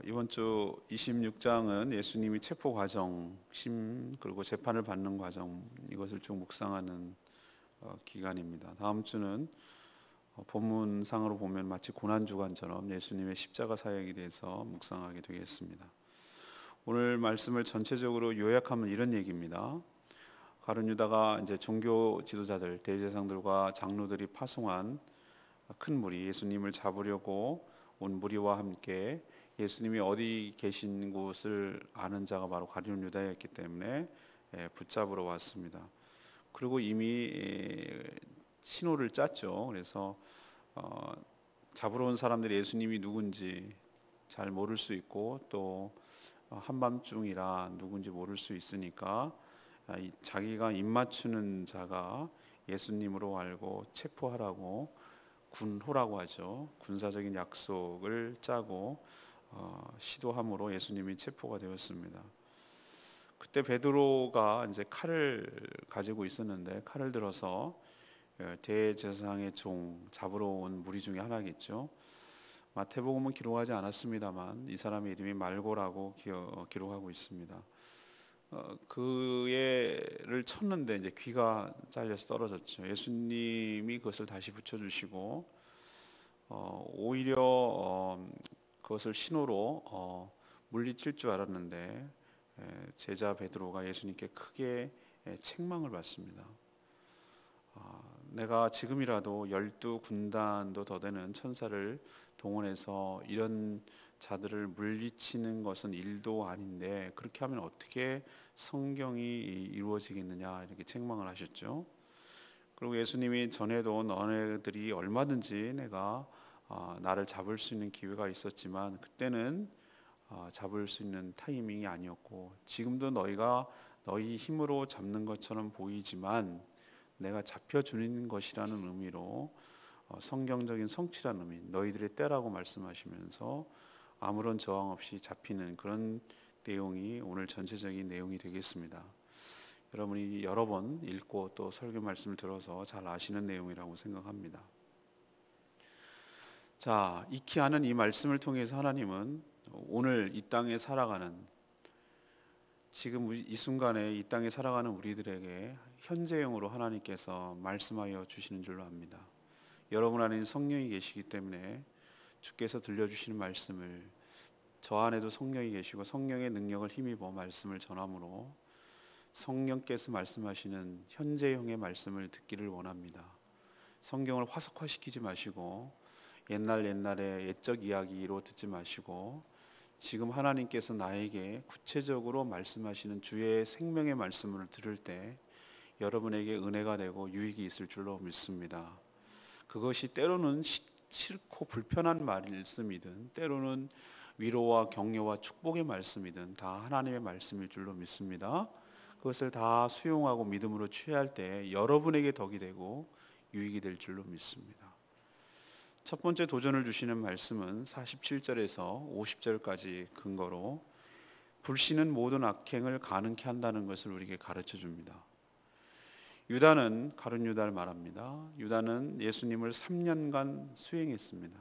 이번 주 26장은 예수님이 체포 과정, 그리고 재판을 받는 과정, 이것을 쭉 묵상하는 기간입니다. 다음 주는 본문상으로 보면 마치 고난주간처럼 예수님의 십자가 사역에 대해서 묵상하게 되겠습니다. 오늘 말씀을 전체적으로 요약하면 이런 얘기입니다. 가룟 유다가 이제 종교 지도자들, 대제사장들과 장로들이 파송한 큰 무리, 예수님을 잡으려고 온 무리와 함께 예수님이 어디 계신 곳을 아는 자가 바로 가룟 유다였기 때문에 붙잡으러 왔습니다. 그리고 이미 신호를 짰죠. 그래서 잡으러 온 사람들이 예수님이 누군지 잘 모를 수 있고 또 한밤중이라 누군지 모를 수 있으니까 자기가 입맞추는 자가 예수님으로 알고 체포하라고 군호라고 하죠. 군사적인 약속을 짜고 시도함으로 예수님이 체포가 되었습니다. 그때 베드로가 이제 칼을 가지고 있었는데 칼을 들어서 대제사장의 종 잡으러 온 무리 중에 하나겠죠. 마태복음은 기록하지 않았습니다만 이 사람의 이름이 말고라고 기록하고 있습니다. 그를 쳤는데 이제 귀가 잘려서 떨어졌죠. 예수님이 그것을 다시 붙여주시고 오히려 그것을 신호로 물리칠 줄 알았는데 제자 베드로가 예수님께 크게 책망을 받습니다. 내가 지금이라도 12군단도 더 되는 천사를 동원해서 이런 자들을 물리치는 것은 일도 아닌데 그렇게 하면 어떻게 성경이 이루어지겠느냐 이렇게 책망을 하셨죠. 그리고 예수님이 전에도 너네들이 얼마든지 내가 나를 잡을 수 있는 기회가 있었지만 그때는 잡을 수 있는 타이밍이 아니었고 지금도 너희가 너희 힘으로 잡는 것처럼 보이지만 내가 잡혀주는 것이라는 의미로 성경적인 성취라는 의미, 너희들의 때라고 말씀하시면서 아무런 저항 없이 잡히는 그런 내용이 오늘 전체적인 내용이 되겠습니다. 여러분이 여러 번 읽고 또 설교 말씀을 들어서 잘 아시는 내용이라고 생각합니다. 자, 익히 아는 이 말씀을 통해서 하나님은 오늘 이 땅에 살아가는 지금 이 순간에 이 땅에 살아가는 우리들에게 현재형으로 하나님께서 말씀하여 주시는 줄로 압니다. 여러분 안에는 성령이 계시기 때문에 주께서 들려주시는 말씀을 저 안에도 성령이 계시고 성령의 능력을 힘입어 말씀을 전함으로 성령께서 말씀하시는 현재형의 말씀을 듣기를 원합니다. 성경을 화석화시키지 마시고 옛날의 옛적 이야기로 듣지 마시고 지금 하나님께서 나에게 구체적으로 말씀하시는 주의 생명의 말씀을 들을 때 여러분에게 은혜가 되고 유익이 있을 줄로 믿습니다. 그것이 때로는 싫고 불편한 말씀이든 때로는 위로와 격려와 축복의 말씀이든 다 하나님의 말씀일 줄로 믿습니다. 그것을 다 수용하고 믿음으로 취할 때 여러분에게 덕이 되고 유익이 될 줄로 믿습니다. 첫 번째 도전을 주시는 말씀은 47절에서 50절까지 근거로 불신은 모든 악행을 가능케 한다는 것을 우리에게 가르쳐 줍니다. 유다는 가룟 유다를 말합니다. 유다는 예수님을 3년간 수행했습니다.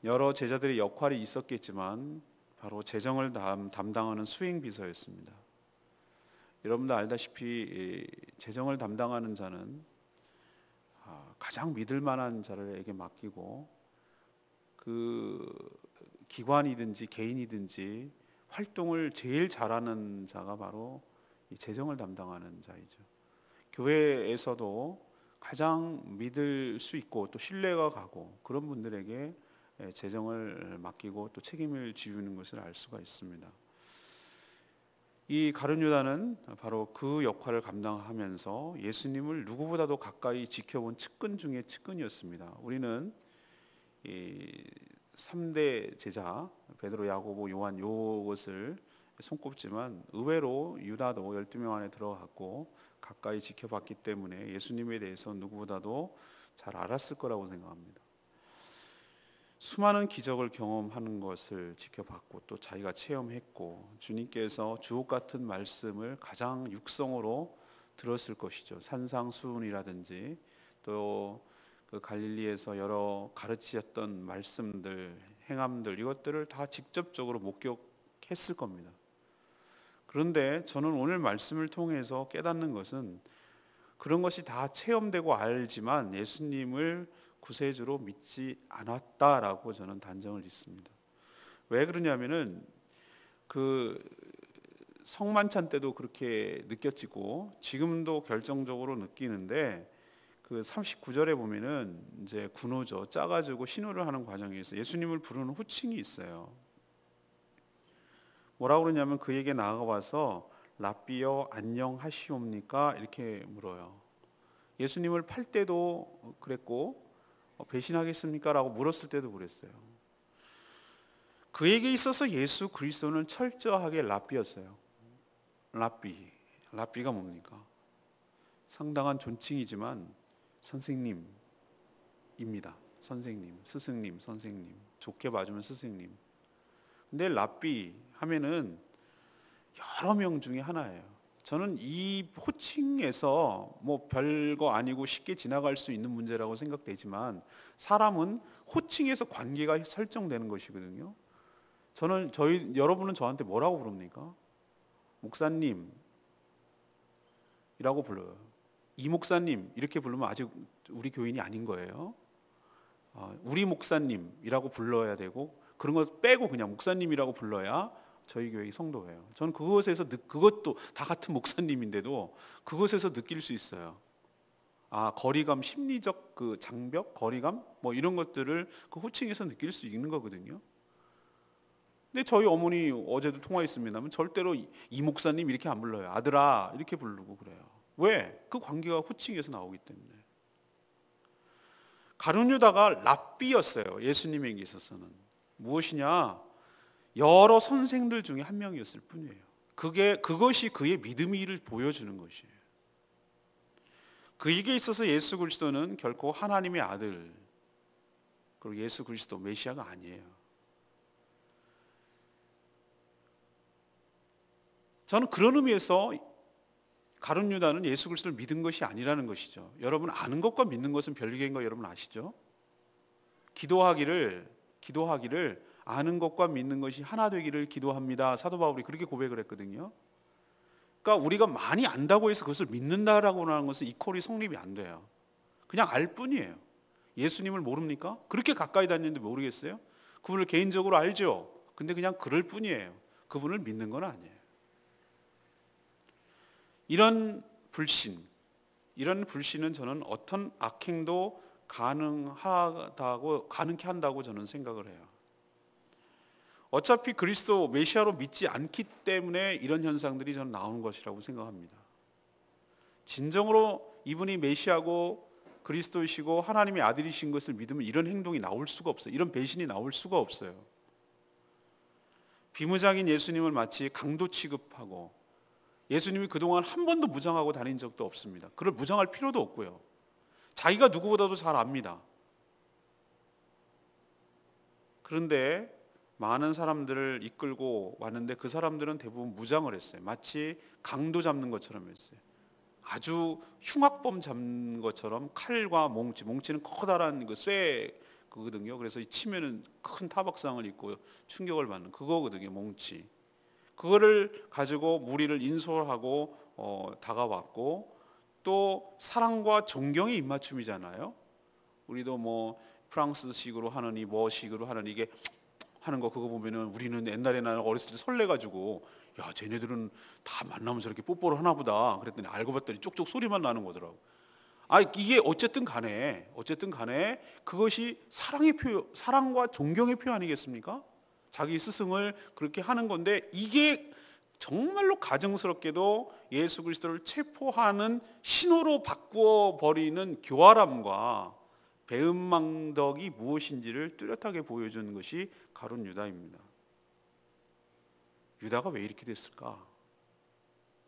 여러 제자들의 역할이 있었겠지만 바로 재정을 담당하는 수행비서였습니다. 여러분도 알다시피 재정을 담당하는 자는 가장 믿을 만한 자들에게 맡기고 그 기관이든지 개인이든지 활동을 제일 잘하는 자가 바로 이 재정을 담당하는 자이죠. 교회에서도 가장 믿을 수 있고 또 신뢰가 가고 그런 분들에게 재정을 맡기고 또 책임을 지우는 것을 알 수가 있습니다. 이 가룟 유다는 바로 그 역할을 감당하면서 예수님을 누구보다도 가까이 지켜본 측근 중에 측근이었습니다. 우리는 이 3대 제자 베드로, 야고보, 요한 요것을 손꼽지만 의외로 유다도 12명 안에 들어갔고 가까이 지켜봤기 때문에 예수님에 대해서 누구보다도 잘 알았을 거라고 생각합니다. 수많은 기적을 경험하는 것을 지켜봤고 또 자기가 체험했고 주님께서 주옥 같은 말씀을 가장 육성으로 들었을 것이죠. 산상수훈이라든지 또 그 갈릴리에서 여러 가르치셨던 말씀들, 행함들 이것들을 다 직접적으로 목격했을 겁니다. 그런데 저는 오늘 말씀을 통해서 깨닫는 것은 그런 것이 다 체험되고 알지만 예수님을 구세주로 믿지 않았다라고 저는 단정을 짓습니다. 왜 그러냐면은 그 성만찬 때도 그렇게 느꼈지고 지금도 결정적으로 느끼는데 그 39절에 보면은 이제 군호죠. 짜가지고 신호를 하는 과정에서 예수님을 부르는 호칭이 있어요. 뭐라고 그러냐면 그에게 나아가서 랍비여 안녕하시옵니까? 이렇게 물어요. 예수님을 팔 때도 그랬고 배신하겠습니까? 라고 물었을 때도 그랬어요. 그에게 있어서 예수 그리스도는 철저하게 랍비였어요. 랍비가 뭡니까? 상당한 존칭이지만 선생님입니다. 선생님, 스승님, 선생님. 좋게 봐주면 스승님. 근데 랍비 하면은 여러 명 중에 하나예요. 저는 이 호칭에서 뭐 별거 아니고 쉽게 지나갈 수 있는 문제라고 생각되지만 사람은 호칭에서 관계가 설정되는 것이거든요. 여러분은 저한테 뭐라고 부릅니까? 목사님이라고 불러요. 이 목사님 이렇게 부르면 아직 우리 교인이 아닌 거예요. 우리 목사님이라고 불러야 되고 그런 거 빼고 그냥 목사님이라고 불러야 저희 교회 성도예요. 저는 그것도 다 같은 목사님인데도 그것에서 느낄 수 있어요. 거리감, 심리적 그 장벽, 거리감 뭐 이런 것들을 그 호칭에서 느낄 수 있는 거거든요. 근데 저희 어머니 어제도 통화했습니다만 절대로 이 목사님 이렇게 안 불러요. 아들아 이렇게 부르고 그래요. 왜? 그 관계가 호칭에서 나오기 때문에. 가룟 유다가 랍비였어요. 예수님에게 있어서는. 무엇이냐? 여러 선생들 중에 한 명이었을 뿐이에요. 그것이 그의 믿음을 보여주는 것이에요. 그에게 있어서 예수 그리스도는 결코 하나님의 아들 그리고 예수 그리스도 메시아가 아니에요. 저는 그런 의미에서 가룟 유다는 예수 그리스도를 믿은 것이 아니라는 것이죠. 여러분 아는 것과 믿는 것은 별개인 거 여러분 아시죠? 기도하기를 아는 것과 믿는 것이 하나 되기를 기도합니다. 사도 바울이 그렇게 고백을 했거든요. 그러니까 우리가 많이 안다고 해서 그것을 믿는다라고 하는 것은 이퀄이 성립이 안 돼요. 그냥 알 뿐이에요. 예수님을 모릅니까? 그렇게 가까이 다니는데 모르겠어요? 그분을 개인적으로 알죠. 근데 그냥 그럴 뿐이에요. 그분을 믿는 건 아니에요. 이런 불신은 저는 어떤 악행도 가능케 한다고 저는 생각을 해요. 어차피 그리스도 메시아로 믿지 않기 때문에 이런 현상들이 저는 나오는 것이라고 생각합니다. 진정으로 이분이 메시아고 그리스도이시고 하나님의 아들이신 것을 믿으면 이런 행동이 나올 수가 없어요. 이런 배신이 나올 수가 없어요. 비무장인 예수님을 마치 강도 취급하고 예수님이 그동안 한 번도 무장하고 다닌 적도 없습니다. 그걸 무장할 필요도 없고요. 자기가 누구보다도 잘 압니다. 그런데 많은 사람들을 이끌고 왔는데 그 사람들은 대부분 무장을 했어요. 마치 강도 잡는 것처럼 했어요. 아주 흉악범 잡는 것처럼 칼과 몽치는 커다란 그거거든요. 그래서 치면은 큰 타박상을 입고 충격을 받는 그거거든요. 몽치. 그거를 가지고 무리를 인솔하고 다가왔고 또 사랑과 존경의 입맞춤이잖아요. 우리도 뭐 프랑스식으로 하느니 뭐식으로 하느니 이게 하는 거 그거 보면은 우리는 옛날에 나는 어렸을 때 설레가지고 야 쟤네들은 다 만나면 저렇게 뽀뽀를 하나 보다 그랬더니 알고 봤더니 쪽쪽 소리만 나는 거더라고. 이게 어쨌든 간에 그것이 사랑과 존경의 표현 아니겠습니까? 자기 스승을 그렇게 하는 건데 이게 정말로 가증스럽게도 예수 그리스도를 체포하는 신호로 바꾸어 버리는 교활함과 배은망덕이 무엇인지를 뚜렷하게 보여주는 것이 가룟 유다입니다. 유다가 왜 이렇게 됐을까?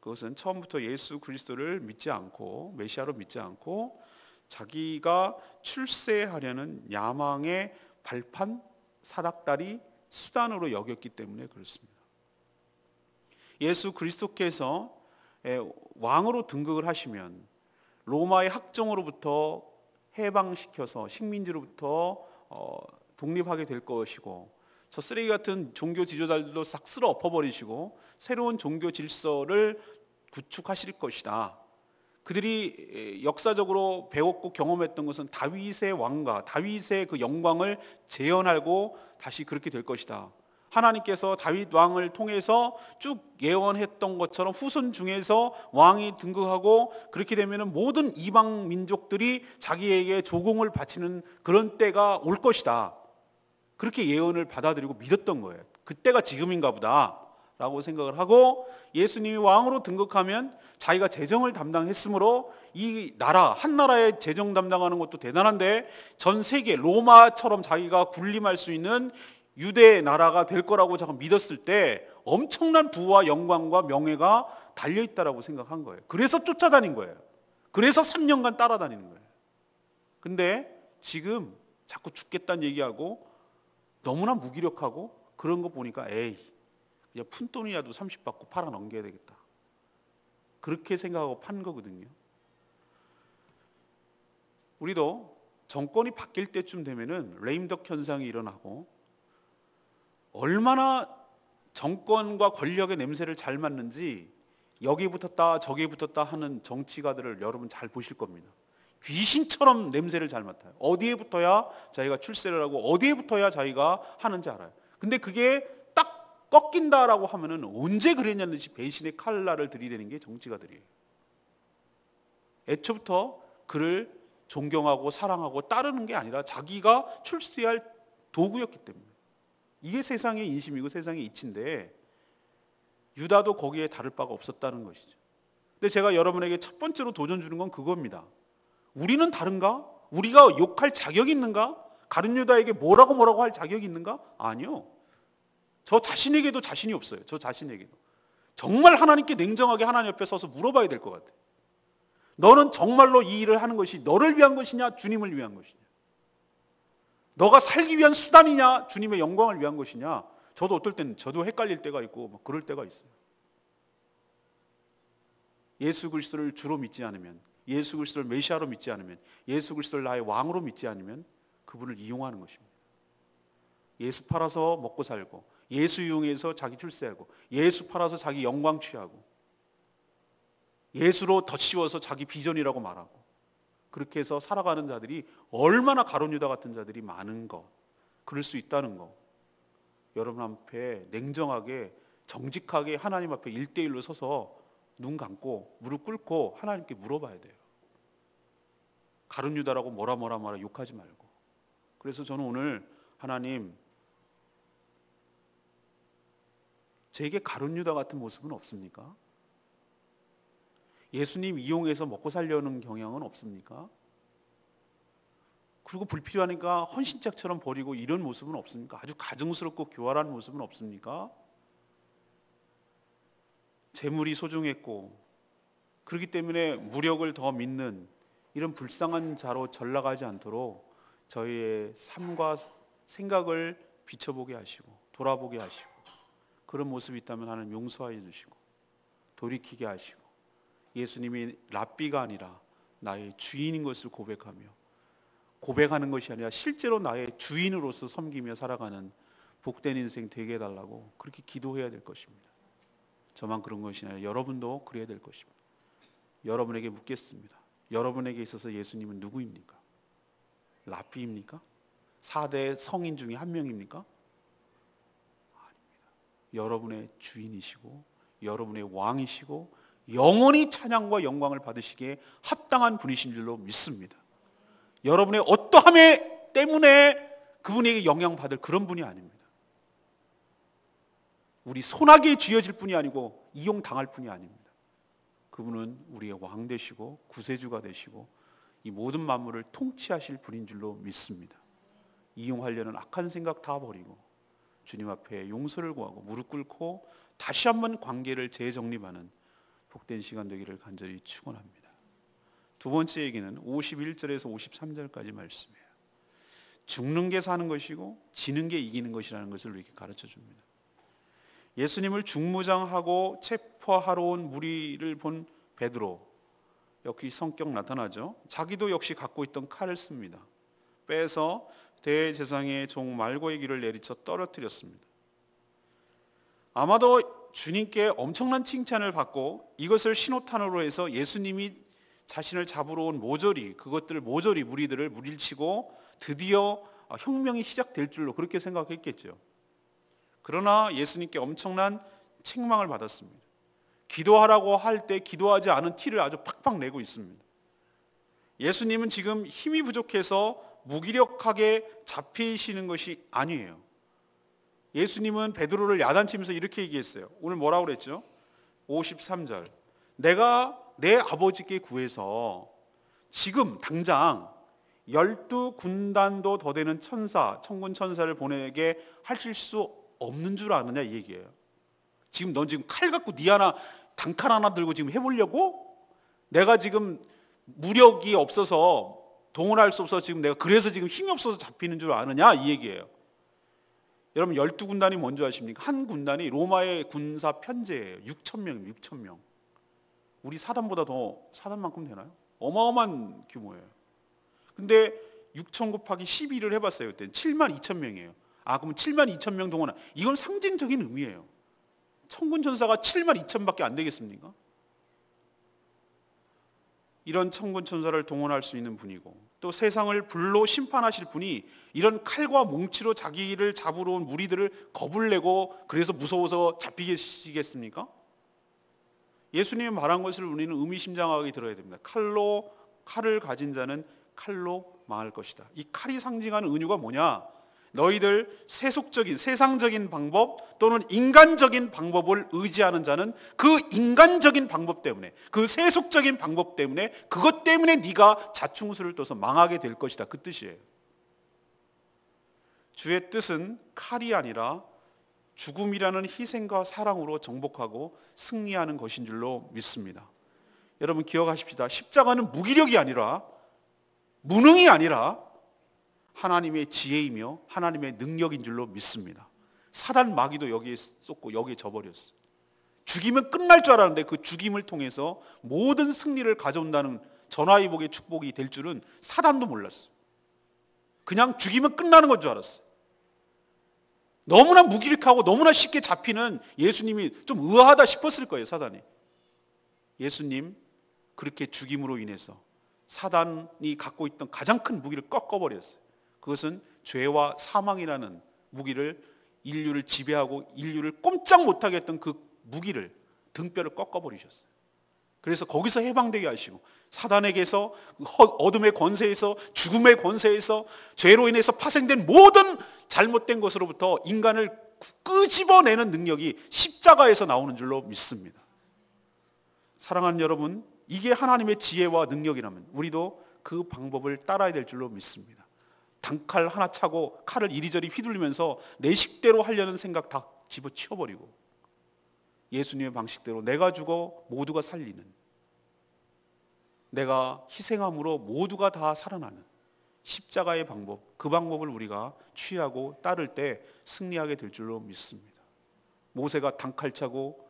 그것은 처음부터 예수 그리스도를 믿지 않고 메시아로 믿지 않고 자기가 출세하려는 야망의 발판, 사닥다리, 수단으로 여겼기 때문에 그렇습니다. 예수 그리스도께서 왕으로 등극을 하시면 로마의 학정으로부터 해방시켜서 식민지로부터 독립하게 될 것이고, 저 쓰레기 같은 종교 지도자들도 싹 쓸어 엎어버리시고 새로운 종교 질서를 구축하실 것이다. 그들이 역사적으로 배웠고 경험했던 것은 다윗의 왕과 다윗의 그 영광을 재현하고 다시 그렇게 될 것이다. 하나님께서 다윗 왕을 통해서 쭉 예언했던 것처럼 후손 중에서 왕이 등극하고 그렇게 되면 모든 이방 민족들이 자기에게 조공을 바치는 그런 때가 올 것이다. 그렇게 예언을 받아들이고 믿었던 거예요. 그때가 지금인가 보다 라고 생각을 하고, 예수님이 왕으로 등극하면 자기가 재정을 담당했으므로 이 나라, 한 나라의 재정 담당하는 것도 대단한데 전 세계 로마처럼 자기가 군림할 수 있는 유대 나라가 될 거라고 자꾸 믿었을 때 엄청난 부와 영광과 명예가 달려있다라고 생각한 거예요. 그래서 쫓아다닌 거예요. 그래서 3년간 따라다니는 거예요. 근데 지금 자꾸 죽겠다는 얘기하고 너무나 무기력하고 그런 거 보니까 에이, 그냥 푼돈이라도 30 받고 팔아 넘겨야 되겠다. 그렇게 생각하고 판 거거든요. 우리도 정권이 바뀔 때쯤 되면은 레임덕 현상이 일어나고, 얼마나 정권과 권력의 냄새를 잘 맡는지 여기 붙었다 저기 붙었다 하는 정치가들을 여러분 잘 보실 겁니다. 귀신처럼 냄새를 잘 맡아요. 어디에 붙어야 자기가 출세를 하고 어디에 붙어야 자기가 하는지 알아요. 근데 그게 딱 꺾인다라고 하면은 언제 그랬냐는 듯이 배신의 칼날을 들이대는 게 정치가들이에요. 애초부터 그를 존경하고 사랑하고 따르는 게 아니라 자기가 출세할 도구였기 때문에. 이게 세상의 인심이고 세상의 이치인데 유다도 거기에 다를 바가 없었다는 것이죠. 근데 제가 여러분에게 첫 번째로 도전 주는 건 그겁니다. 우리는 다른가? 우리가 욕할 자격이 있는가? 가룟 유다에게 뭐라고 할 자격이 있는가? 아니요. 저 자신에게도 자신이 없어요. 저 자신에게도. 정말 하나님께 냉정하게 하나님 옆에 서서 물어봐야 될 것 같아요. 너는 정말로 이 일을 하는 것이 너를 위한 것이냐? 주님을 위한 것이냐? 너가 살기 위한 수단이냐? 주님의 영광을 위한 것이냐? 저도 어떨 때는 저도 헷갈릴 때가 있고 막 그럴 때가 있어요. 예수 그리스도를 주로 믿지 않으면, 예수 그리스도를 메시아로 믿지 않으면, 예수 그리스도를 나의 왕으로 믿지 않으면 그분을 이용하는 것입니다. 예수 팔아서 먹고 살고, 예수 이용해서 자기 출세하고, 예수 팔아서 자기 영광 취하고, 예수로 덧씌워서 자기 비전이라고 말하고, 그렇게 해서 살아가는 자들이 얼마나 가룟 유다 같은 자들이 많은 거, 그럴 수 있다는 거, 여러분 앞에 냉정하게 정직하게 하나님 앞에 1대1로 서서 눈 감고 무릎 꿇고 하나님께 물어봐야 돼요. 가룟 유다라고 뭐라 욕하지 말고. 그래서 저는 오늘 하나님, 제게 가룟 유다 같은 모습은 없습니까? 예수님 이용해서 먹고 살려는 경향은 없습니까? 그리고 불필요하니까 헌신짝처럼 버리고 이런 모습은 없습니까? 아주 가증스럽고 교활한 모습은 없습니까? 재물이 소중했고 그렇기 때문에 무력을 더 믿는 이런 불쌍한 자로 전락하지 않도록 저희의 삶과 생각을 비춰보게 하시고 돌아보게 하시고, 그런 모습이 있다면 하나님 용서하여 주시고 돌이키게 하시고, 예수님이 랍비가 아니라 나의 주인인 것을 고백하며, 고백하는 것이 아니라 실제로 나의 주인으로서 섬기며 살아가는 복된 인생 되게 해달라고 그렇게 기도해야 될 것입니다. 저만 그런 것이 아니라 여러분도 그래야 될 것입니다. 여러분에게 묻겠습니다. 여러분에게 있어서 예수님은 누구입니까? 랍비입니까? 4대 성인 중에 한 명입니까? 아닙니다. 여러분의 주인이시고 여러분의 왕이시고 영원히 찬양과 영광을 받으시기에 합당한 분이신 줄로 믿습니다. 여러분의 어떠함에 때문에 그분에게 영향받을 그런 분이 아닙니다. 우리 손아귀에 쥐어질 분이 아니고 이용당할 분이 아닙니다. 그분은 우리의 왕 되시고 구세주가 되시고 이 모든 만물을 통치하실 분인 줄로 믿습니다. 이용하려는 악한 생각 다 버리고 주님 앞에 용서를 구하고 무릎 꿇고 다시 한번 관계를 재정립하는 복된 시간 되기를 간절히 축원합니다. 두 번째 얘기는 51절에서 53절까지 말씀이에요. 죽는 게 사는 것이고 지는 게 이기는 것이라는 것을 이렇게 가르쳐 줍니다. 예수님을 중무장하고 체포하러 온 무리를 본 베드로, 여기 성격 나타나죠. 자기도 역시 갖고 있던 칼을 씁니다. 빼서 대제사장의 종 말고의 귀를 내리쳐 떨어뜨렸습니다. 아마도 주님께 엄청난 칭찬을 받고 이것을 신호탄으로 해서 예수님이 자신을 잡으러 온 모조리 무리들을 물리치고 드디어 혁명이 시작될 줄로 그렇게 생각했겠죠. 그러나 예수님께 엄청난 책망을 받았습니다. 기도하라고 할 때 기도하지 않은 티를 아주 팍팍 내고 있습니다. 예수님은 지금 힘이 부족해서 무기력하게 잡히시는 것이 아니에요. 예수님은 베드로를 야단치면서 이렇게 얘기했어요. 오늘 뭐라고 그랬죠? 53절. 내가 내 아버지께 구해서 지금 당장 12군단도 더 되는 천군 천사를 보내게 하실 수 없는 줄 아느냐 이 얘기예요. 지금 넌 지금 칼 갖고 단칼 하나 들고 지금 해보려고? 내가 지금 무력이 없어서 동원할 수 없어서 지금 내가 그래서 지금 힘이 없어서 잡히는 줄 아느냐 이 얘기예요. 여러분 12군단이 뭔지 아십니까? 한 군단이 로마의 군사 편제예요. 6,000명입니다. 6,000명. 우리 사단보다 더 사단만큼 되나요? 어마어마한 규모예요. 근데 6,000 곱하기 12를 해봤어요. 그때 72,000명이에요. 그럼 72,000명 동원한 이건 상징적인 의미예요. 천군 천사가 72,000밖에 안 되겠습니까? 이런 천군 천사를 동원할 수 있는 분이고 또 세상을 불로 심판하실 분이 이런 칼과 몽치로 자기를 잡으러 온 무리들을 겁을 내고 그래서 무서워서 잡히시겠습니까? 예수님이 말한 것을 우리는 의미심장하게 들어야 됩니다. 칼을 가진 자는 칼로 망할 것이다. 이 칼이 상징하는 은유가 뭐냐? 너희들 세상적인 방법 또는 인간적인 방법을 의지하는 자는 그 인간적인 방법 때문에 그 세속적인 방법 때문에 그것 때문에 네가 자충수를 떠서 망하게 될 것이다. 그 뜻이에요. 주의 뜻은 칼이 아니라 죽음이라는 희생과 사랑으로 정복하고 승리하는 것인 줄로 믿습니다. 여러분 기억하십시다. 십자가는 무기력이 아니라 무능이 아니라 하나님의 지혜이며 하나님의 능력인 줄로 믿습니다. 사단 마귀도 여기에 쏟고 여기에 져버렸어요. 죽이면 끝날 줄 알았는데 그 죽임을 통해서 모든 승리를 가져온다는 전화위복의 축복이 될 줄은 사단도 몰랐어요. 그냥 죽이면 끝나는 건 줄 알았어요. 너무나 무기력하고 너무나 쉽게 잡히는 예수님이 좀 의아하다 싶었을 거예요. 사단이. 예수님 그렇게 죽임으로 인해서 사단이 갖고 있던 가장 큰 무기를 꺾어버렸어요. 그것은 죄와 사망이라는 무기를 인류를 지배하고 인류를 꼼짝 못하게 했던 그 무기를 등뼈를 꺾어버리셨어요. 그래서 거기서 해방되게 하시고 사단에게서 어둠의 권세에서 죽음의 권세에서 죄로 인해서 파생된 모든 잘못된 것으로부터 인간을 끄집어내는 능력이 십자가에서 나오는 줄로 믿습니다. 사랑하는 여러분, 이게 하나님의 지혜와 능력이라면 우리도 그 방법을 따라야 될 줄로 믿습니다. 단칼 하나 차고 칼을 이리저리 휘둘리면서 내 식대로 하려는 생각 다 집어치워버리고 예수님의 방식대로 내가 죽어 모두가 살리는, 내가 희생함으로 모두가 다 살아나는 십자가의 방법, 그 방법을 우리가 취하고 따를 때 승리하게 될 줄로 믿습니다. 모세가 단칼 차고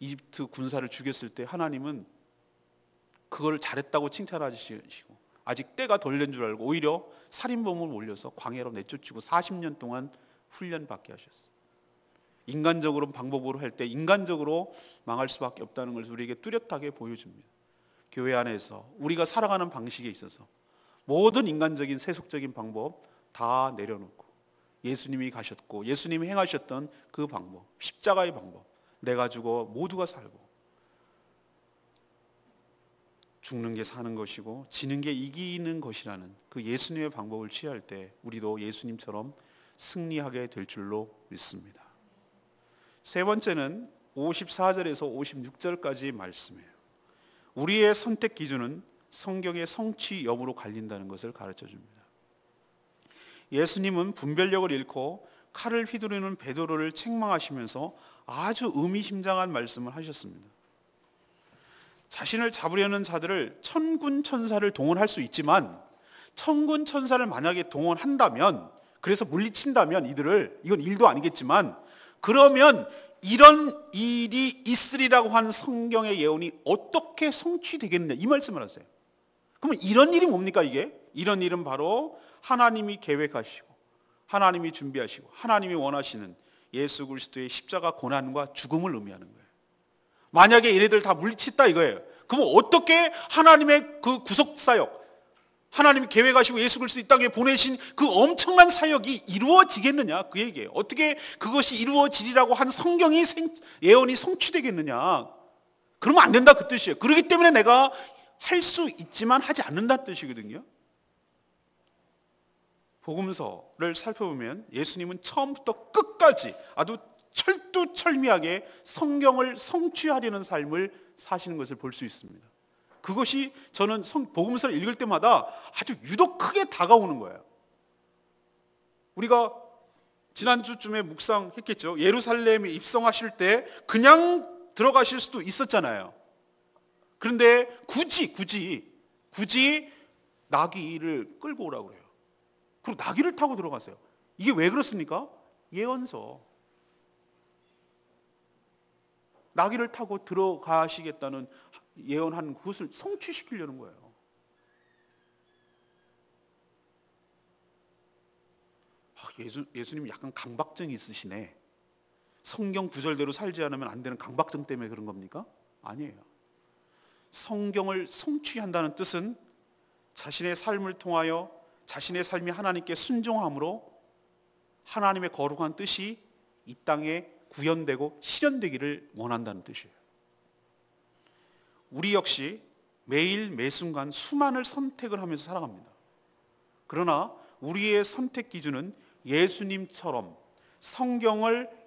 이집트 군사를 죽였을 때 하나님은 그걸 잘했다고 칭찬하시고 아직 때가 덜 된 줄 알고 오히려 살인범을 몰려서 광야로 내쫓고 40년 동안 훈련받게 하셨어요. 인간적으로 방법으로 할 때 인간적으로 망할 수밖에 없다는 것을 우리에게 뚜렷하게 보여줍니다. 교회 안에서 우리가 살아가는 방식에 있어서 모든 인간적인 세속적인 방법 다 내려놓고 예수님이 가셨고 예수님이 행하셨던 그 방법, 십자가의 방법, 내가 죽어 모두가 살고 죽는 게 사는 것이고 지는 게 이기는 것이라는 그 예수님의 방법을 취할 때 우리도 예수님처럼 승리하게 될 줄로 믿습니다. 세 번째는 54절에서 56절까지의 말씀이에요. 우리의 선택 기준은 성경의 성취 여부로 갈린다는 것을 가르쳐 줍니다. 예수님은 분별력을 잃고 칼을 휘두르는 베드로를 책망하시면서 아주 의미심장한 말씀을 하셨습니다. 자신을 잡으려는 자들을 천군 천사를 동원할 수 있지만 천군 천사를 만약에 동원한다면, 그래서 물리친다면 이건 일도 아니겠지만 그러면 이런 일이 있으리라고 하는 성경의 예언이 어떻게 성취되겠느냐 이 말씀을 하세요. 그러면 이런 일이 뭡니까 이게? 이런 일은 바로 하나님이 계획하시고 하나님이 준비하시고 하나님이 원하시는 예수 그리스도의 십자가 고난과 죽음을 의미하는 거예요. 만약에 얘네들 다 물리쳤다 이거예요. 그럼 어떻게 하나님의 그 구속사역, 하나님이 계획하시고 예수 그리스도 이 땅에 보내신 그 엄청난 사역이 이루어지겠느냐 그 얘기예요. 어떻게 그것이 이루어지리라고 한 성경이 예언이 성취되겠느냐. 그러면 안 된다 그 뜻이에요. 그렇기 때문에 내가 할 수 있지만 하지 않는다는 뜻이거든요. 복음서를 살펴보면 예수님은 처음부터 끝까지 아주 철두철미하게 성경을 성취하려는 삶을 사시는 것을 볼 수 있습니다. 그것이 저는 복음서를 읽을 때마다 아주 유독 크게 다가오는 거예요. 우리가 지난주쯤에 묵상했겠죠. 예루살렘에 입성하실 때 그냥 들어가실 수도 있었잖아요. 그런데 굳이 나귀를 끌고 오라고 그래요. 그리고 나귀를 타고 들어가세요. 이게 왜 그렇습니까? 예언서. 나귀를 타고 들어가시겠다는 예언한 그것을 성취시키려는 거예요. 예수님 약간 강박증이 있으시네. 성경 구절대로 살지 않으면 안 되는 강박증 때문에 그런 겁니까? 아니에요. 성경을 성취한다는 뜻은 자신의 삶을 통하여 자신의 삶이 하나님께 순종함으로 하나님의 거룩한 뜻이 이 땅에 구현되고 실현되기를 원한다는 뜻이에요. 우리 역시 매일 매순간 수많은 선택을 하면서 살아갑니다. 그러나 우리의 선택 기준은 예수님처럼 성경을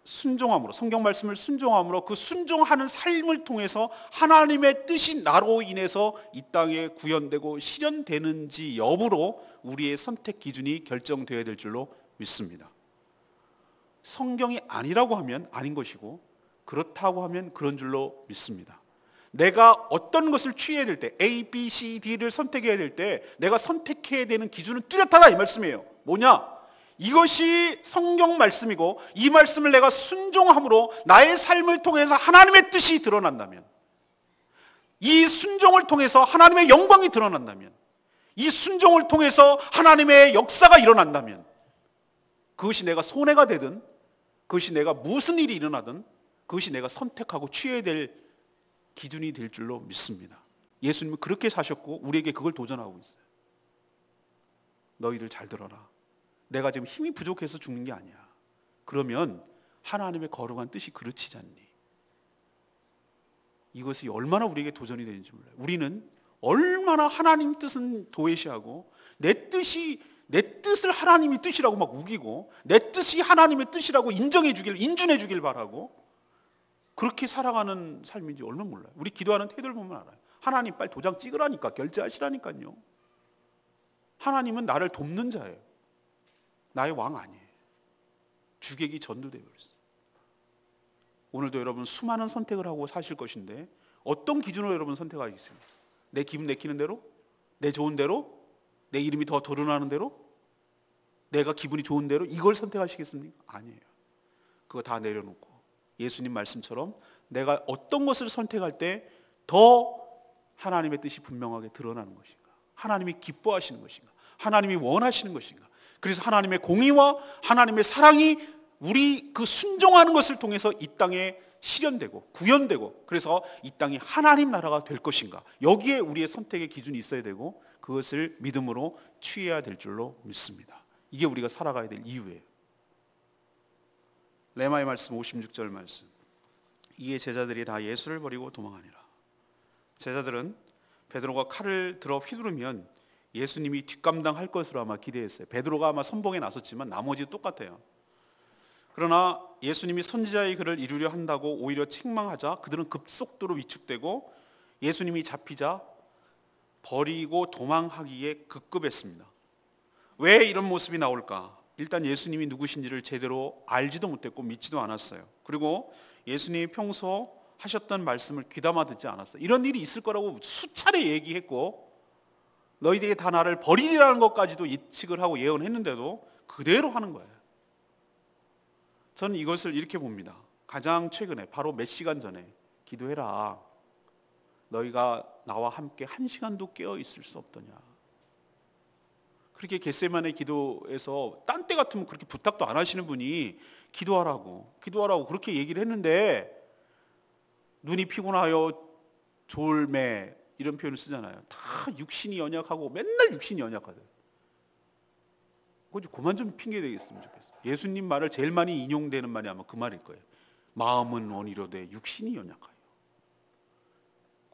순종함으로, 성경 말씀을 순종함으로 그 순종하는 삶을 통해서 하나님의 뜻이 나로 인해서 이 땅에 구현되고 실현되는지 여부로 우리의 선택 기준이 결정되어야 될 줄로 믿습니다. 성경이 아니라고 하면 아닌 것이고 그렇다고 하면 그런 줄로 믿습니다. 내가 어떤 것을 취해야 될 때 A, B, C, D를 선택해야 될 때 내가 선택해야 되는 기준은 뚜렷하다 이 말씀이에요. 뭐냐? 이것이 성경 말씀이고 이 말씀을 내가 순종함으로 나의 삶을 통해서 하나님의 뜻이 드러난다면, 이 순종을 통해서 하나님의 영광이 드러난다면, 이 순종을 통해서 하나님의 역사가 일어난다면, 그것이 내가 손해가 되든 그것이 내가 무슨 일이 일어나든 그것이 내가 선택하고 취해야 될 기준이 될 줄로 믿습니다. 예수님은 그렇게 사셨고 우리에게 그걸 도전하고 있어요. 너희들 잘 들어라. 내가 지금 힘이 부족해서 죽는 게 아니야. 그러면 하나님의 거룩한 뜻이 그르치지 않니? 이것이 얼마나 우리에게 도전이 되는지 몰라요. 우리는 얼마나 하나님 뜻은 도외시하고 내 뜻을 하나님이 뜻이라고 막 우기고 내 뜻이 하나님의 뜻이라고 인정해 주길 바라고 그렇게 살아가는 삶인지 얼마나 몰라요. 우리 기도하는 태도를 보면 알아요. 하나님 빨리 도장 찍으라니까, 결제하시라니까요. 하나님은 나를 돕는 자예요. 나의 왕 아니에요. 주객이 전도되어 버렸어요. 오늘도 여러분 수많은 선택을 하고 사실 것인데 어떤 기준으로 여러분 선택하시겠습니까? 내 기분 내키는 대로? 내 좋은 대로? 내 이름이 더 드러나는 대로? 내가 기분이 좋은 대로? 이걸 선택하시겠습니까? 아니에요. 그거 다 내려놓고 예수님 말씀처럼 내가 어떤 것을 선택할 때 더 하나님의 뜻이 분명하게 드러나는 것인가? 하나님이 기뻐하시는 것인가? 하나님이 원하시는 것인가? 그래서 하나님의 공의와 하나님의 사랑이 우리 그 순종하는 것을 통해서 이 땅에 실현되고 구현되고 그래서 이 땅이 하나님 나라가 될 것인가? 여기에 우리의 선택의 기준이 있어야 되고 그것을 믿음으로 취해야 될 줄로 믿습니다. 이게 우리가 살아가야 될 이유예요. 레마의 말씀 56절 말씀. 이에 제자들이 다 예수를 버리고 도망하니라. 제자들은 베드로가 칼을 들어 휘두르면 예수님이 뒷감당할 것으로 아마 기대했어요. 베드로가 아마 선봉에 나섰지만 나머지 똑같아요. 그러나 예수님이 선지자의 글을 이루려 한다고 오히려 책망하자 그들은 급속도로 위축되고 예수님이 잡히자 버리고 도망하기에 급급했습니다. 왜 이런 모습이 나올까? 일단 예수님이 누구신지를 제대로 알지도 못했고 믿지도 않았어요. 그리고 예수님이 평소 하셨던 말씀을 귀담아 듣지 않았어요. 이런 일이 있을 거라고 수차례 얘기했고 너희들이 다 나를 버리리라는 것까지도 예측을 하고 예언했는데도 그대로 하는 거예요. 저는 이것을 이렇게 봅니다. 가장 최근에 바로 몇 시간 전에 기도해라. 너희가 나와 함께 한 시간도 깨어 있을 수 없더냐. 그렇게 겟세마네 기도에서 딴 때 같으면 그렇게 부탁도 안 하시는 분이 기도하라고 그렇게 얘기를 했는데, 눈이 피곤하여 졸매 이런 표현을 쓰잖아요. 다 육신이 연약하고 맨날 육신이 연약하대요. 그만 좀 핑계 대겠으면 좋겠어요. 예수님 말을 제일 많이 인용되는 말이 아마 그 말일 거예요. 마음은 원이로되 육신이 연약하여.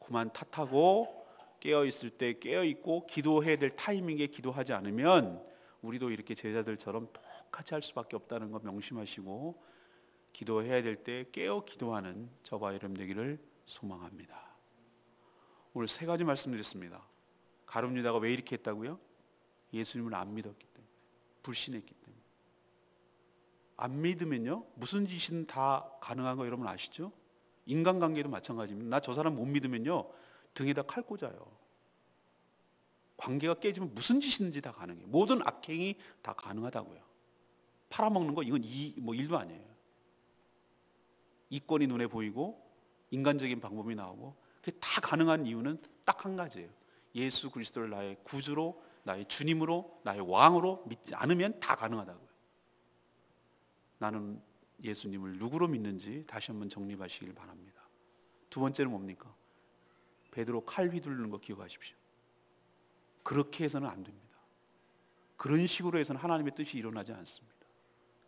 그만 탓하고 깨어있을 때 깨어있고 기도해야 될 타이밍에 기도하지 않으면 우리도 이렇게 제자들처럼 똑같이 할 수밖에 없다는 거 명심하시고, 기도해야 될 때 깨어 기도하는 저와 여러분 되기를 소망합니다. 오늘 3가지 말씀드렸습니다. 가룟 유다가 왜 이렇게 했다고요? 예수님을 안 믿었기 때문에, 불신했기 때문에. 안 믿으면요 무슨 짓은 다 가능한 거 여러분 아시죠? 인간관계도 마찬가지입니다. 나 저 사람 못 믿으면요 등에다 칼 꽂아요. 관계가 깨지면 무슨 짓이든지 다 가능해요. 모든 악행이 다 가능하다고요. 팔아먹는 거 이건 일도 아니에요. 이권이 눈에 보이고 인간적인 방법이 나오고, 그게 다 가능한 이유는 딱 한 가지예요. 예수 그리스도를 나의 구주로, 나의 주님으로, 나의 왕으로 믿지 않으면 다 가능하다고요. 나는 예수님을 누구로 믿는지 다시 한번 정립하시길 바랍니다. 2번째는 뭡니까? 베드로 칼 휘두르는 거 기억하십시오. 그렇게 해서는 안 됩니다. 그런 식으로 해서는 하나님의 뜻이 일어나지 않습니다.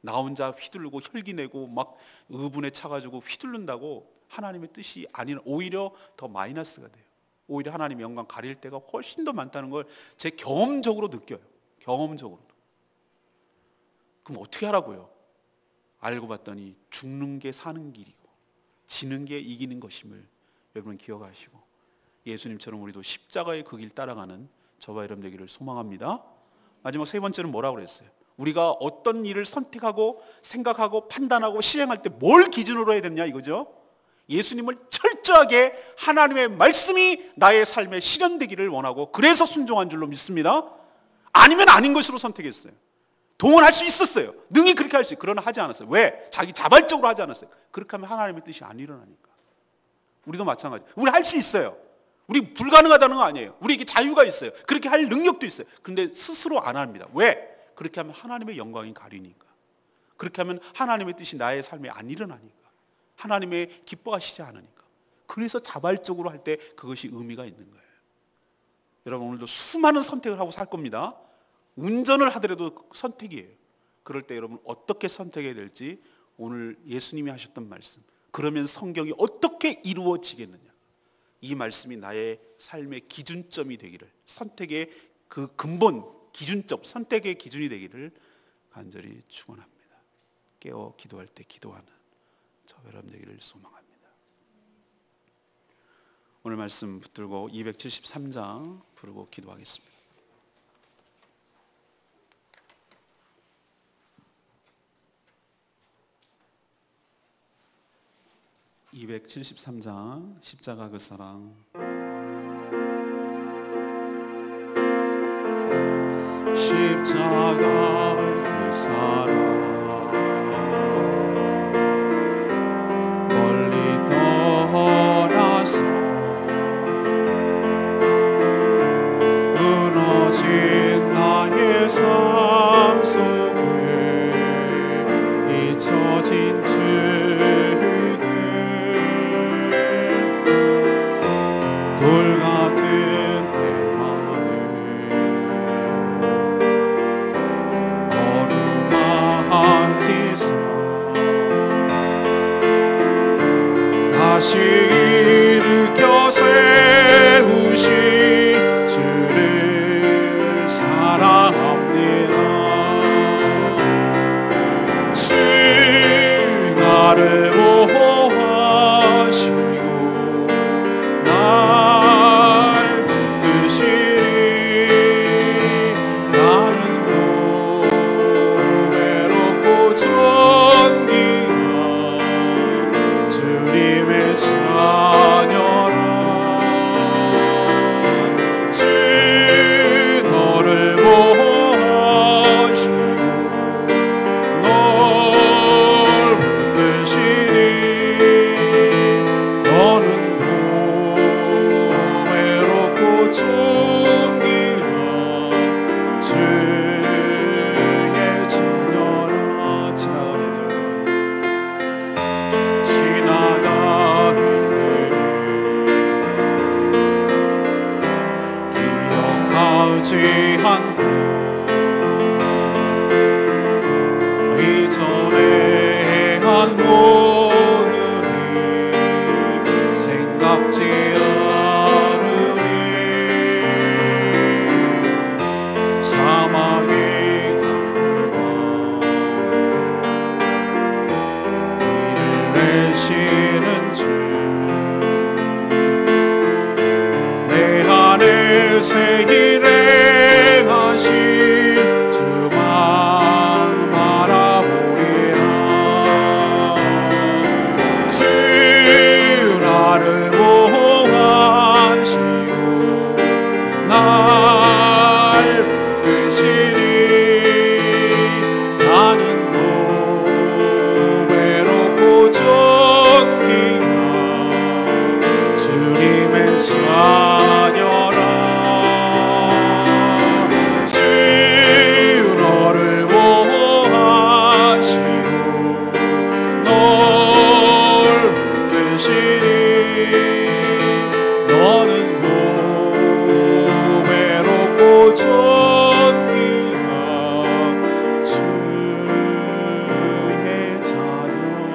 나 혼자 휘두르고 혈기내고 막 의분에 차가지고 휘두른다고 하나님의 뜻이 아닌, 오히려 더 마이너스가 돼요. 오히려 하나님의 영광 가릴 때가 훨씬 더 많다는 걸 제 경험적으로 느껴요. 경험적으로. 그럼 어떻게 하라고요? 알고 봤더니 죽는 게 사는 길이고 지는 게 이기는 것임을 여러분 기억하시고, 예수님처럼 우리도 십자가의 그 길 따라가는 저와 여러분 되기를 소망합니다. 마지막 3번째는 뭐라고 그랬어요? 우리가 어떤 일을 선택하고 생각하고 판단하고 실행할 때 뭘 기준으로 해야 되느냐 이거죠. 예수님을 철저하게 하나님의 말씀이 나의 삶에 실현되기를 원하고, 그래서 순종한 줄로 믿습니다. 아니면 아닌 것으로 선택했어요. 동원할 수 있었어요. 능히 그렇게 할 수 있어요. 그러나 하지 않았어요. 왜? 자기 자발적으로 하지 않았어요. 그렇게 하면 하나님의 뜻이 안 일어나니까. 우리도 마찬가지. 우리 할 수 있어요. 우리 불가능하다는 거 아니에요. 우리에게 자유가 있어요. 그렇게 할 능력도 있어요. 그런데 스스로 안 합니다. 왜? 그렇게 하면 하나님의 영광이 가리니까. 그렇게 하면 하나님의 뜻이 나의 삶에 안 일어나니까. 하나님의 기뻐하시지 않으니까. 그래서 자발적으로 할 때 그것이 의미가 있는 거예요. 여러분 오늘도 수많은 선택을 하고 살 겁니다. 운전을 하더라도 선택이에요. 그럴 때 여러분 어떻게 선택해야 될지 오늘 예수님이 하셨던 말씀, 그러면 성경이 어떻게 이루어지겠느냐, 이 말씀이 나의 삶의 기준점이 되기를, 선택의 그 근본 기준점, 선택의 기준이 되기를 간절히 축원합니다. 깨어 기도할 때 기도하는 저 여러분 되기를 소망합니다. 오늘 말씀 붙들고 273장 부르고 기도하겠습니다. 273장 십자가 그 사랑. 십자가 그 사랑 멀리 떠나서 무너진 나의 삶 속에 잊혀진 돌 같은 내 마음을 어루만지사 다시 일으켜 세우신 주를 사랑합니다. 주 나를 보호하시고 널 붙드시니 되시는 주, 내 안에 새 일 행하신 주만 바라보리라. 주 나를 보호하시고 날 붙드시니 나는 외롭고 쫓기나 주님의 자녀라. 주 너를 보호하시고 널 붙드시니 너는 외롭고 쫓기나 주의 자녀라.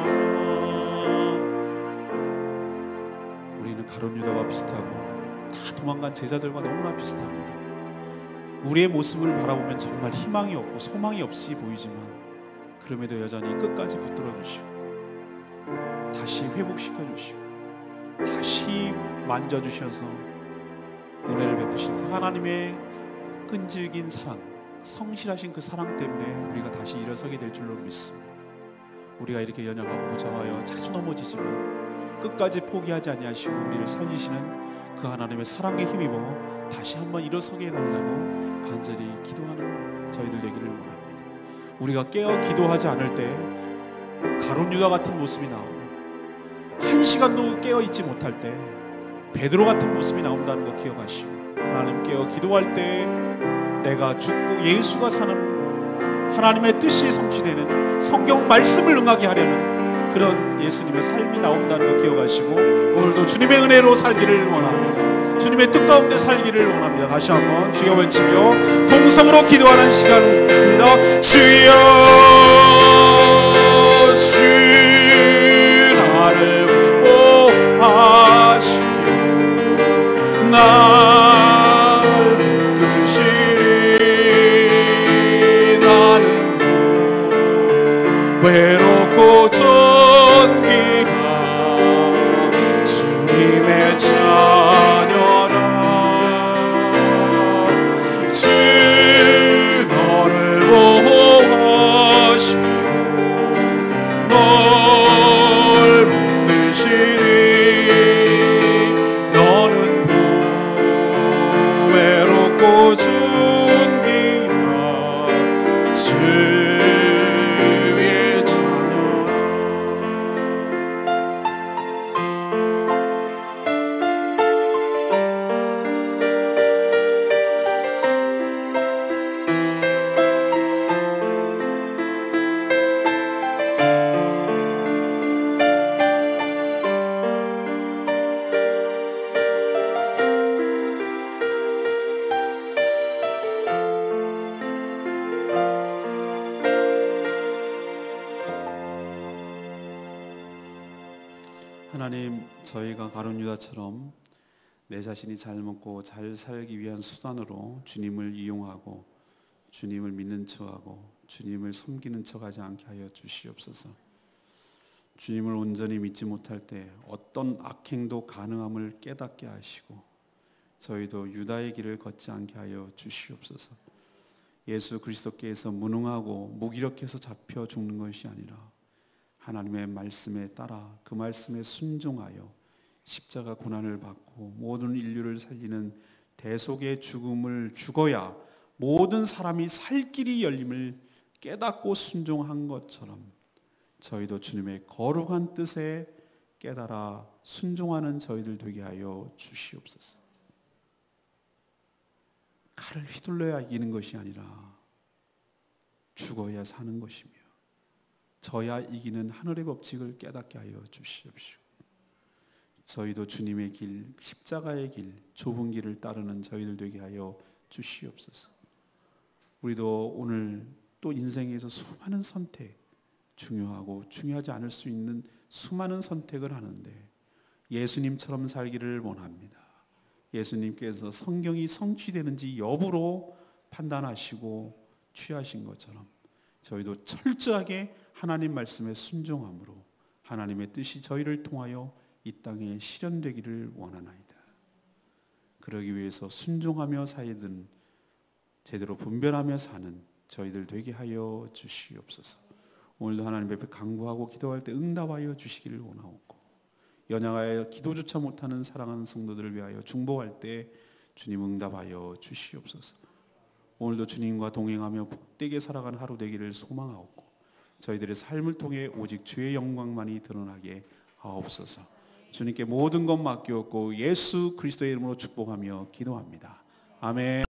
우리는 가룟 유다와 비슷하고 다 도망간 제자들과 너무나 비슷합니다. 우리의 모습을 바라보면 정말 희망이 없고 소망이 없이 보이지만 그럼에도 여전히 끝까지 붙들어 주시고 다시 회복시켜 주시고 다시 만져주셔서 은혜를 베푸신 그 하나님의 끈질긴 사랑, 성실하신 그 사랑 때문에 우리가 다시 일어서게 될 줄로 믿습니다. 우리가 이렇게 연약하고 부정하여 자주 넘어지지만 끝까지 포기하지 아니하시고 우리를 살리시는 그 하나님의 사랑에 힘입어 다시 한번 일어서게 해달라고 간절히 기도하는 저희들 되기를 원합니다. 우리가 깨어 기도하지 않을 때 가룟 유다 같은 모습이 나오고 한 시간도 깨어 있지 못할 때 베드로 같은 모습이 나온다는 거 기억하시고 하나님 깨어 기도할 때 내가 죽고 예수가 사는 하나님의 뜻이 성취되는 성경 말씀을 응하게 하려는 그런 예수님의 삶이 나온다는 거 기억하시고 오늘도 주님의 은혜로 살기를 원합니다. 주님의 뜻 가운데 살기를 원합니다. 다시 한번 주여 외치며 동성으로 기도하는 시간을 갖습니다. 주여 주 나를 보호하시고 날 붙드시니 나는 외롭고 쫓기나 주님의 자녀라. 주 너를 보호하시고 널 붙드시니 너는 외롭고 쫓기나 주의 자녀라. 하나님, 저희가 가룟 유다처럼 내 자신이 잘 먹고 잘 살기 위한 수단으로 주님을 이용하고 주님을 믿는 척하고 주님을 섬기는 척하지 않게 하여 주시옵소서. 주님을 온전히 믿지 못할 때 어떤 악행도 가능함을 깨닫게 하시고 저희도 유다의 길을 걷지 않게 하여 주시옵소서. 예수 그리스도께서 무능하고 무기력해서 잡혀 죽는 것이 아니라 하나님의 말씀에 따라 그 말씀에 순종하여 십자가 고난을 받고 모든 인류를 살리는 대속의 죽음을 죽어야 모든 사람이 살 길이 열림을 깨닫고 순종한 것처럼 저희도 주님의 거룩한 뜻에 깨달아 순종하는 저희들 되게 하여 주시옵소서. 칼을 휘둘러야 이기는 것이 아니라 죽어야 사는 것이며 져야 이기는 하늘의 법칙을 깨닫게 하여 주시옵시고 저희도 주님의 길, 십자가의 길, 좁은 길을 따르는 저희들 되게 하여 주시옵소서. 우리도 오늘 또 인생에서 수많은 선택, 중요하고 중요하지 않을 수 있는 수많은 선택을 하는데 예수님처럼 살기를 원합니다. 예수님께서 성경이 성취되는지 여부로 판단하시고 취하신 것처럼 저희도 철저하게 하나님 말씀에 순종함으로 하나님의 뜻이 저희를 통하여 이 땅에 실현되기를 원하나이다. 그러기 위해서 순종하며 살든 제대로 분별하며 사는 저희들 되게 하여 주시옵소서. 오늘도 하나님 앞에 간구하고 기도할 때 응답하여 주시기를 원하옵고, 연약하여 기도조차 못하는 사랑하는 성도들을 위하여 중보할 때 주님 응답하여 주시옵소서. 오늘도 주님과 동행하며 복되게 살아가는 하루 되기를 소망하옵고, 저희들의 삶을 통해 오직 주의 영광만이 드러나게 하옵소서. 주님께 모든 것 맡기옵고 예수 그리스도의 이름으로 축복하며 기도합니다. 아멘.